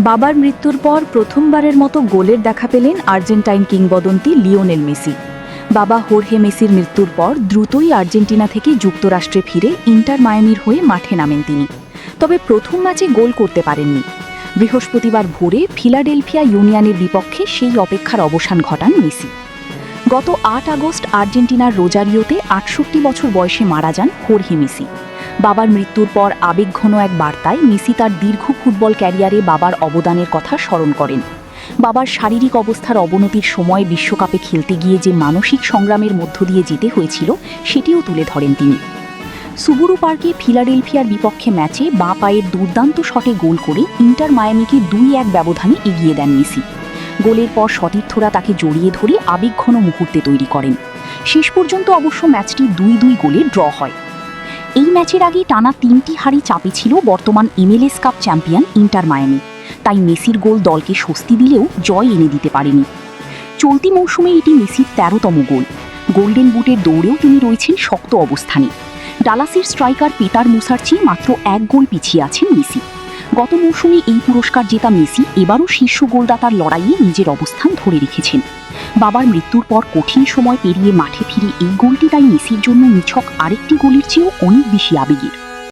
বাবার মৃত্যুর পর প্রথমবারের মতো গোলের দেখা পেলেন আর্জেন্টাইন কিংবদন্তি লিওনেল মেসি। বাবা হোর্হে মেসির মৃত্যুর পর দ্রুতই আর্জেন্টিনা থেকে যুক্তরাষ্ট্রে ফিরে ইন্টার মায়ামির হয়ে মাঠে নামেন তিনি। তবে প্রথম ম্যাচে গোল করতে পারেননি। বৃহস্পতিবার ভোরে ফিলাডেলফিয়া ইউনিয়নের বিপক্ষে সেই অপেক্ষার অবসান ঘটান মেসি। গত ৮ আগস্ট আর্জেন্টিনার রোজারিওতে ৬৮ বছর বয়সে মারা যান হোর্হে মেসি। বাবার মৃত্যুর পর আবেগঘন এক বার্তায় মেসি তার দীর্ঘ ফুটবল ক্যারিয়ারে বাবার অবদানের কথা স্মরণ করেন। বাবার শারীরিক অবস্থার অবনতির সময় বিশ্বকাপে খেলতে গিয়ে যে মানসিক সংগ্রামের মধ্য দিয়ে যেতে হয়েছিল সেটিও তুলে ধরেন তিনি। সুবুরু পার্কে ফিলাডেলফিয়ার বিপক্ষে ম্যাচে বাঁ পায়ের দুর্দান্ত শটে গোল করে ইন্টার মায়ামিকে ২-১ ব্যবধানে এগিয়ে দেন মেসি। গোলের পর সতীর্থরা তাকে জড়িয়ে ধরে আবেগঘন মুহূর্তে তৈরি করেন। শেষ পর্যন্ত অবশ্য ম্যাচটি ২-২ গোলে ড্র হয়। এই ম্যাচের আগে টানা ৩টি হারি চাপে ছিল বর্তমান MLS cup champion inter Miami. তাই মেসির গোল দলকে স্বস্তি দিলেও জয় এনে দিতে পারেনি। চলতি মৌসুমে এটি মেসির ১৩তম গোল। গোল্ডেন বুটের দৌড়েও তিনি রয়েছেন শক্ত অবস্থানে। ডালাসের স্ট্রাইকার পেতার মুসার চেয়ে মাত্র ১ গোল পিছিয়ে আছেন মেসি। গত মৌসুমে এই পুরস্কার জেতা মেসি এবারও শীর্ষ গোলদাতার লড়াইয়ে নিজের অবস্থান ধরে রেখেছেন। বাবার মৃত্যুর পর কঠিন সময় পেরিয়ে মাঠে ফিরে এই গোলটি তাই মেসির জন্য নিছক আরেকটি গোলের চেয়েও অনেক বেশি আবেগের।